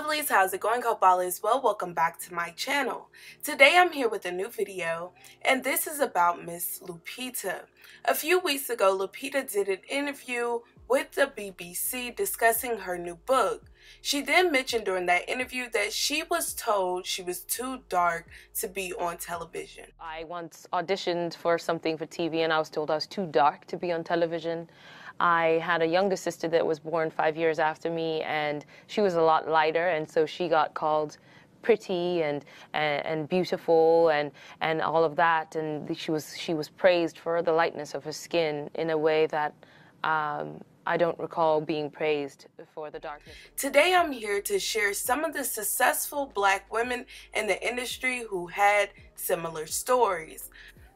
lovelies, how's it going? Hope all is well. Welcome back to my channel. Today I'm here with a new video, and this is about Miss Lupita. A few weeks ago, Lupita did an interview with the BBC discussing her new book. She then mentioned during that interview that she was told she was too dark to be on television. I once auditioned for something for TV and I was told I was too dark to be on television. I had a younger sister that was born 5 years after me, and she was a lot lighter, and so she got called pretty and beautiful and all of that, and she was praised for the lightness of her skin in a way that I don't recall being praised for the darkness. Today I'm here to share some of the successful Black women in the industry who had similar stories.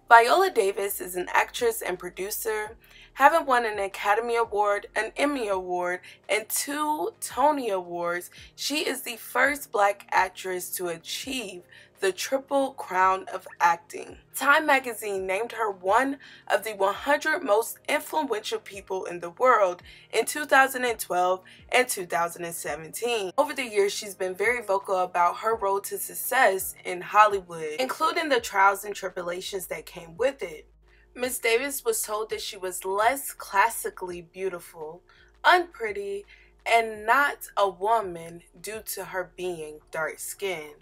Viola Davis is an actress and producer, having won an Academy Award, an Emmy Award, and 2 Tony Awards. She is the first Black actress to achieve the Triple Crown of acting. Time magazine named her one of the 100 most influential people in the world in 2012 and 2017. Over the years, she's been very vocal about her road to success in Hollywood, including the trials and tribulations that came with it. Miss Davis was told that she was less classically beautiful, unpretty, and not a woman due to her being dark-skinned.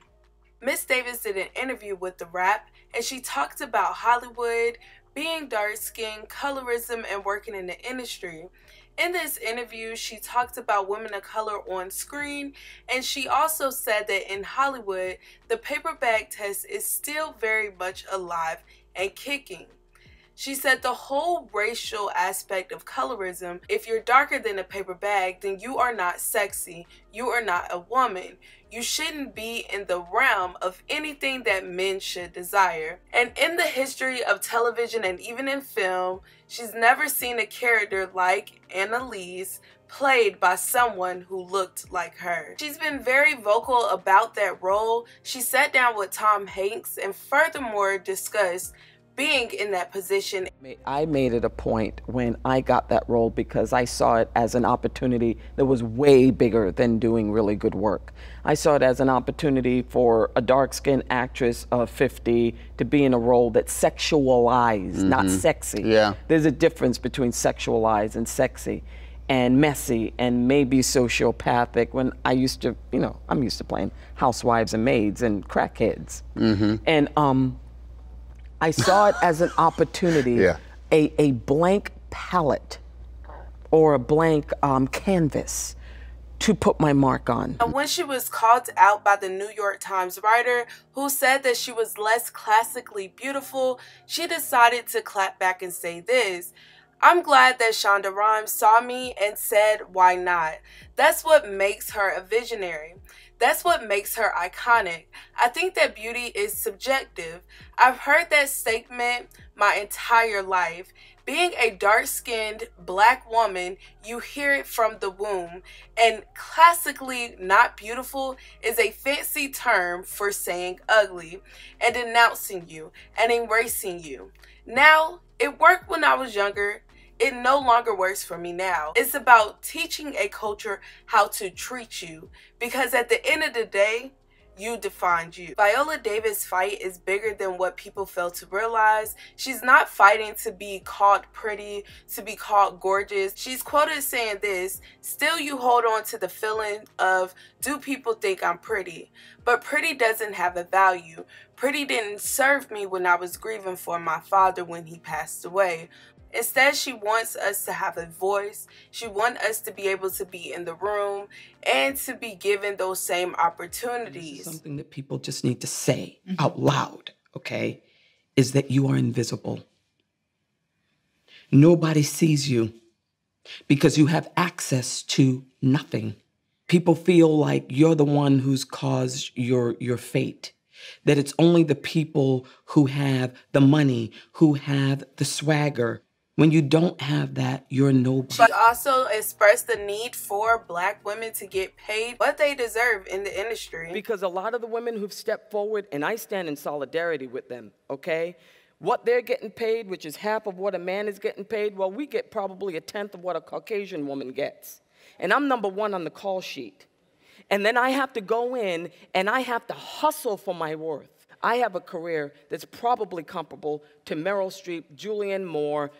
Miss Davis did an interview with The Wrap, and she talked about Hollywood, being dark-skinned, colorism, and working in the industry. In this interview, she talked about women of color on screen, and she also said that in Hollywood, the paper bag test is still very much alive and kicking. She said the whole racial aspect of colorism, if you're darker than a paper bag, then you are not sexy, you are not a woman. You shouldn't be in the realm of anything that men should desire. And in the history of television and even in film, she's never seen a character like Annalise played by someone who looked like her. She's been very vocal about that role. She sat down with Tom Hanks and furthermore discussed being in that position. I made it a point when I got that role because I saw it as an opportunity that was way bigger than doing really good work. I saw it as an opportunity for a dark-skinned actress of 50 to be in a role that's sexualized, not sexy. Yeah. There's a difference between sexualized and sexy and messy and maybe sociopathic. When I used to, I'm used to playing housewives and maids and crackheads. And I saw it as an opportunity, a blank palette or a blank canvas to put my mark on. When she was called out by the New York Times writer who said that she was less classically beautiful, she decided to clap back and say this: "I'm glad that Shonda Rhimes saw me and said, why not?" That's what makes her a visionary. That's what makes her iconic. I think that beauty is subjective. I've heard that statement my entire life. Being a dark-skinned Black woman, you hear it from the womb. And classically not beautiful is a fancy term for saying ugly and denouncing you and erasing you. Now, it worked when I was younger. It no longer works for me now. It's about teaching a culture how to treat you, because at the end of the day, you defined you. Viola Davis' fight is bigger than what people fail to realize. She's not fighting to be called pretty, to be called gorgeous. She's quoted saying this: "Still you hold on to the feeling of, do people think I'm pretty? But pretty doesn't have a value. Pretty didn't serve me when I was grieving for my father when he passed away." Instead, she wants us to have a voice. She wants us to be able to be in the room and to be given those same opportunities. Something that people just need to say out loud, okay, is that you are invisible. Nobody sees you because you have access to nothing. People feel like you're the one who's caused your fate. That it's only the people who have the money, who have the swagger. When you don't have that, you're nobody. She also expressed the need for Black women to get paid what they deserve in the industry. Because a lot of the women who've stepped forward, and I stand in solidarity with them, okay? What they're getting paid, which is half of what a man is getting paid, well, we get probably 1/10 of what a Caucasian woman gets. And I'm #1 on the call sheet. And then I have to go in and I have to hustle for my worth. I have a career that's probably comparable to Meryl Streep, Julianne Moore,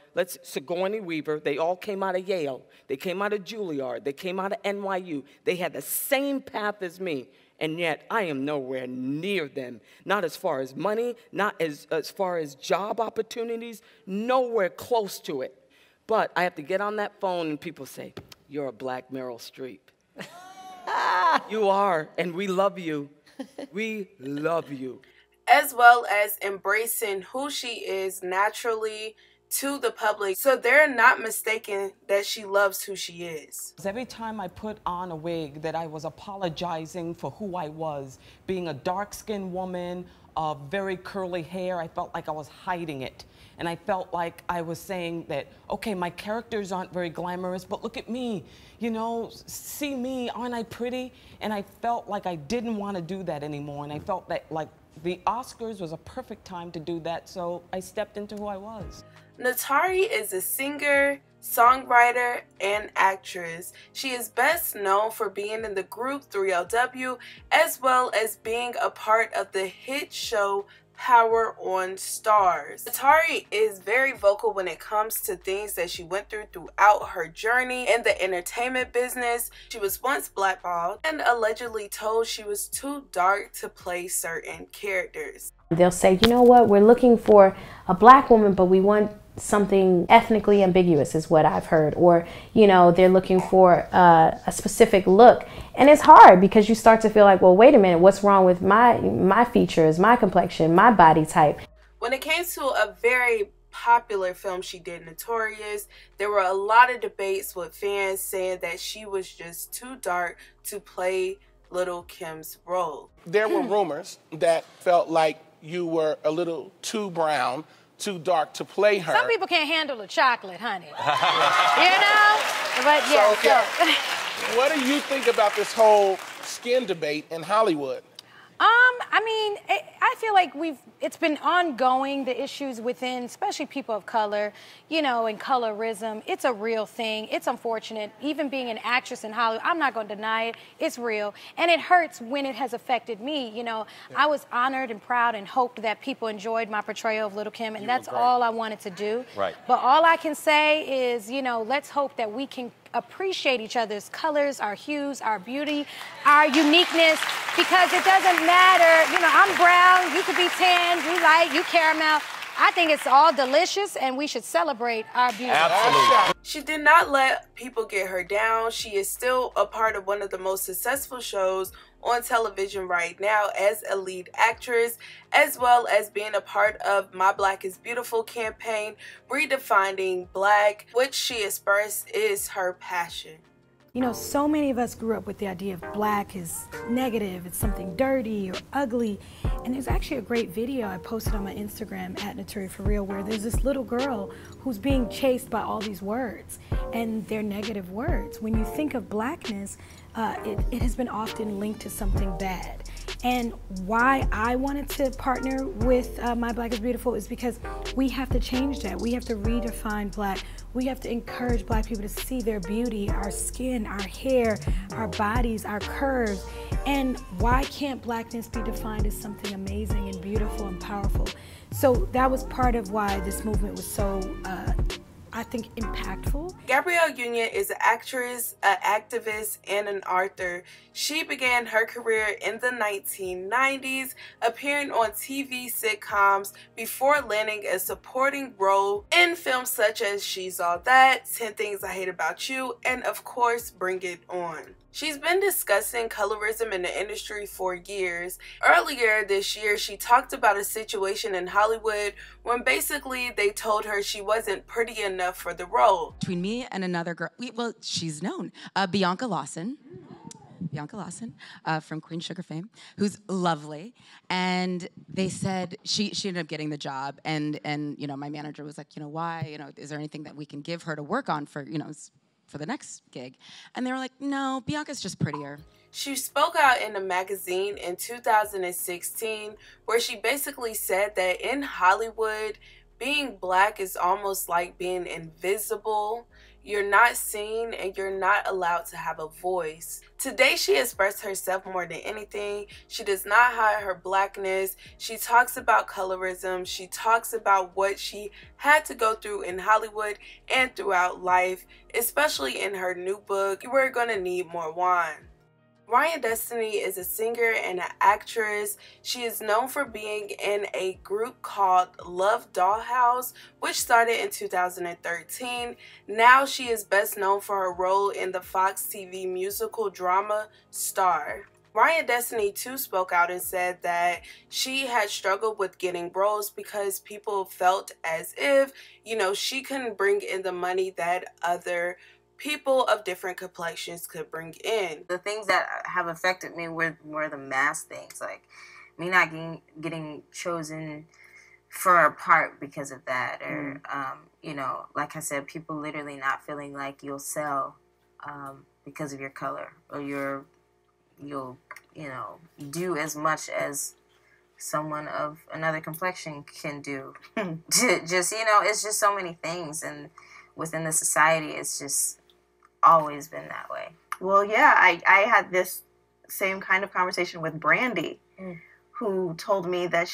Sigourney Weaver. They all came out of Yale. They came out of Juilliard. They came out of NYU. They had the same path as me, and yet I am nowhere near them. Not as far as money, not as far as job opportunities, nowhere close to it. But I have to get on that phone and people say, "You're a black Meryl Streep." You are, and we love you. We love you. As well as embracing who she is naturally to the public, so they're not mistaken that she loves who she is. Every time I put on a wig that I was apologizing for who I was, being a dark-skinned woman of very curly hair, I felt like I was hiding it. And I felt like I was saying that, okay, my characters aren't very glamorous, but look at me, you know, see me, aren't I pretty? And I felt like I didn't want to do that anymore, and I felt that like the Oscars was a perfect time to do that, so I stepped into who I was. Naturi is a singer, songwriter, and actress. She is best known for being in the group 3LW, as well as being a part of the hit show Power on Stars. Naturi is very vocal when it comes to things that she went through throughout her journey in the entertainment business. She was once blackballed and allegedly told she was too dark to play certain characters. They'll say, you know what, we're looking for a black woman, but we want something ethnically ambiguous is what I've heard. Or, you know, they're looking for a specific look. And it's hard because you start to feel like, well, wait a minute, what's wrong with my features, my complexion, my body type? When it came to a very popular film she did, Notorious, there were a lot of debates with fans saying that she was just too dark to play Little Kim's role. There were rumors that felt like you were a little too brown, too dark to play her. Some people can't handle the chocolate, honey. You know? But yeah. So, what do you think about this whole skin debate in Hollywood? I mean, I feel like it's been ongoing, the issues within, especially people of color, you know, and colorism. It's a real thing. It's unfortunate. Even being an actress in Hollywood, I'm not going to deny it. It's real. And it hurts when it has affected me. You know, I was honored and proud and hoped that people enjoyed my portrayal of Little Kim, and that's all I wanted to do. Right. But all I can say is, you know, let's hope that we can appreciate each other's colors, our hues, our beauty, our uniqueness, because it doesn't matter. You know, I'm brown, you could be tan, you light, you caramel. I think it's all delicious, and we should celebrate our beauty. Absolutely. She did not let people get her down. She is still a part of one of the most successful shows on television right now as a lead actress, as well as being a part of My Black is Beautiful campaign, redefining black, which she expressed is her passion. You know, so many of us grew up with the idea of black is negative, it's something dirty or ugly. And there's actually a great video I posted on my Instagram at Naturi4Real where there's this little girl who's being chased by all these words, and they're negative words. When you think of blackness, it has been often linked to something bad. And why I wanted to partner with My Black is Beautiful is because we have to change that. We have to redefine black. We have to encourage black people to see their beauty, our skin, our hair, our bodies, our curves. And why can't blackness be defined as something amazing and beautiful and powerful? So that was part of why this movement was so, I think, impactful. Gabrielle Union is an actress, an activist, and an author. She began her career in the 1990s, appearing on TV sitcoms before landing a supporting role in films such as She's All That, 10 Things I Hate About You, and of course, Bring It On. She's been discussing colorism in the industry for years. Earlier this year, she talked about a situation in Hollywood when basically they told her she wasn't pretty enough for the role. Between me and another girl, well, she's known, Bianca Lawson from Queen Sugar fame, who's lovely. And they said she ended up getting the job. And you know, my manager was like, you know, why? You know, is there anything that we can give her to work on for, you know, for the next gig? And they were like, no, Bianca's just prettier. She spoke out in a magazine in 2016 where she basically said that in Hollywood, being black is almost like being invisible. You're not seen and you're not allowed to have a voice. Today, she expressed herself more than anything. She does not hide her blackness. She talks about colorism. She talks about what she had to go through in Hollywood and throughout life, especially in her new book, We're Gonna Need More Wine. Ryan Destiny is a singer and an actress. She is known for being in a group called Love Dollhouse, which started in 2013. Now she is best known for her role in the Fox TV musical drama Star. Ryan Destiny too spoke out and said that she had struggled with getting roles because people felt as if, she couldn't bring in the money that other people of different complexions could bring in. The things that have affected me were the mass things, like me not getting chosen for a part because of that, or like I said, people literally not feeling like you'll sell because of your color, or you'll do as much as someone of another complexion can do. Just it's just so many things, and within the society, it's just always been that way. Well, yeah, I had this same kind of conversation with Brandy, who told me that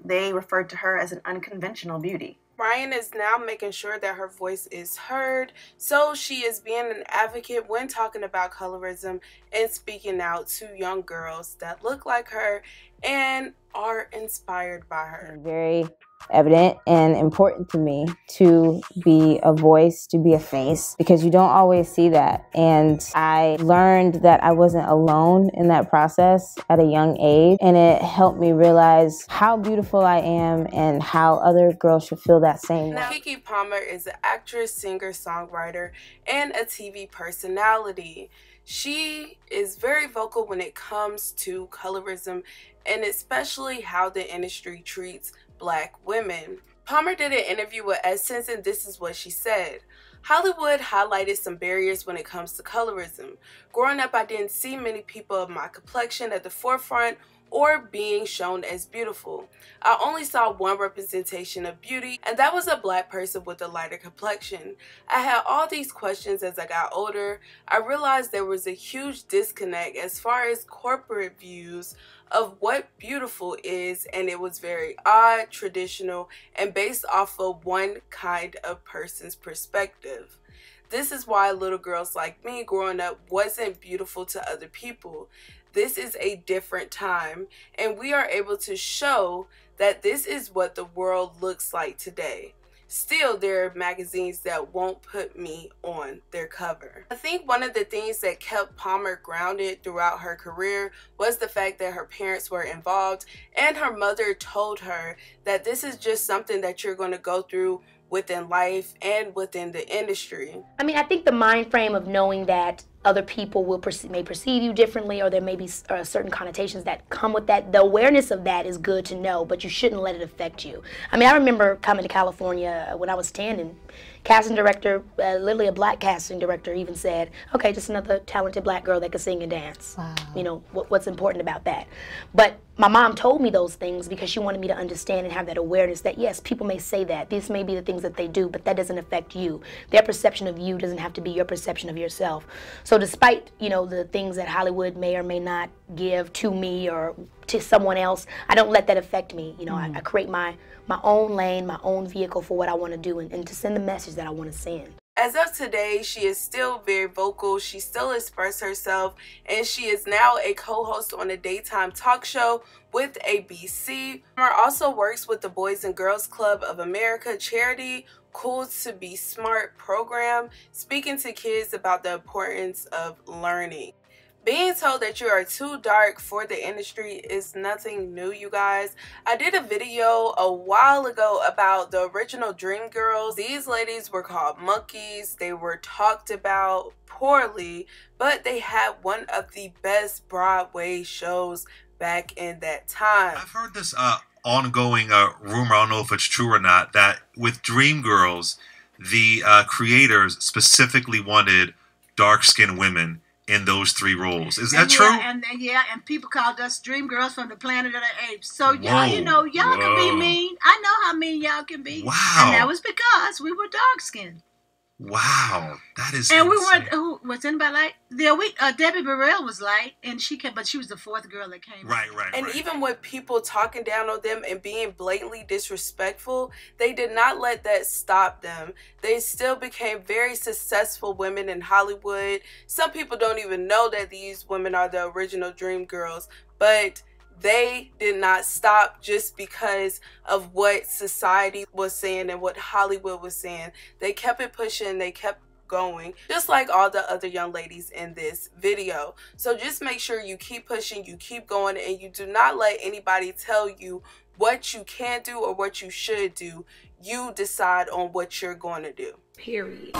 they referred to her as an unconventional beauty. Ryan is now making sure that her voice is heard, so she is being an advocate when talking about colorism and speaking out to young girls that look like her and are inspired by her. Very evident and important to me to be a voice, to be a face, because you don't always see that. And I learned that I wasn't alone in that process at a young age, and it helped me realize how beautiful I am and how other girls should feel that same way. Now, Keke Palmer is an actress, singer, songwriter, and a TV personality. She is very vocal when it comes to colorism and especially how the industry treats Black women. Palmer did an interview with Essence, and this is what she said. Hollywood highlighted some barriers when it comes to colorism. Growing up, I didn't see many people of my complexion at the forefront or being shown as beautiful. I only saw one representation of beauty, and that was a Black person with a lighter complexion. I had all these questions as I got older. I realized there was a huge disconnect as far as corporate views of what beautiful is, and it was very odd, traditional, and based off of one kind of person's perspective. This is why little girls like me growing up wasn't beautiful to other people. This is a different time, and we are able to show that this is what the world looks like today. Still, there are magazines that won't put me on their cover. I think one of the things that kept Palmer grounded throughout her career was the fact that her parents were involved, and her mother told her that this is just something that you're going to go through within life and within the industry. I mean, I think the mind frame of knowing that other people may perceive you differently, or there may be certain connotations that come with that. The awareness of that is good to know, but you shouldn't let it affect you. I mean, I remember coming to California when I was 10, and casting director, literally a Black casting director, even said, okay, just another talented Black girl that can sing and dance. Wow. You know, what's important about that? But my mom told me those things because she wanted me to understand and have that awareness that, yes, people may say that. These may be the things that they do, but that doesn't affect you. Their perception of you doesn't have to be your perception of yourself. So despite, the things that Hollywood may or may not give to me or to someone else, I don't let that affect me. I create my own lane, my own vehicle for what I want to do and to send the message that I want to send. As of today, she is still very vocal. She still expresses herself, and she is now a co-host on a daytime talk show with ABC. Palmer also works with the Boys and Girls Club of America charity Cool to Be Smart program, speaking to kids about the importance of learning. Being told that you are too dark for the industry is nothing new, you guys. I did a video a while ago about the original Dream Girls. These ladies were called monkeys. They were talked about poorly, but they had one of the best Broadway shows back in that time. I've heard this ongoing rumor, I don't know if it's true or not, that with Dream Girls, the creators specifically wanted dark-skinned women in those 3 roles. Is that true? And people called us Dream Girls from the Planet of the Apes. So y'all can be mean. I know how mean y'all can be. Wow. And that was because we were dark skinned. Wow, that is. And insane. we weren't. Who was anybody like? Yeah, Debbie Burrell was light, and she came, but she was the fourth girl that came. Right. And even with people talking down on them and being blatantly disrespectful, they did not let that stop them. They still became very successful women in Hollywood. Some people don't even know that these women are the original Dream Girls, but they did not stop just because of what society was saying and what Hollywood was saying. They kept it pushing, they kept going, just like all the other young ladies in this video. So just make sure you keep pushing, you keep going, and you do not let anybody tell you what you can do or what you should do. You decide on what you're going to do. Period.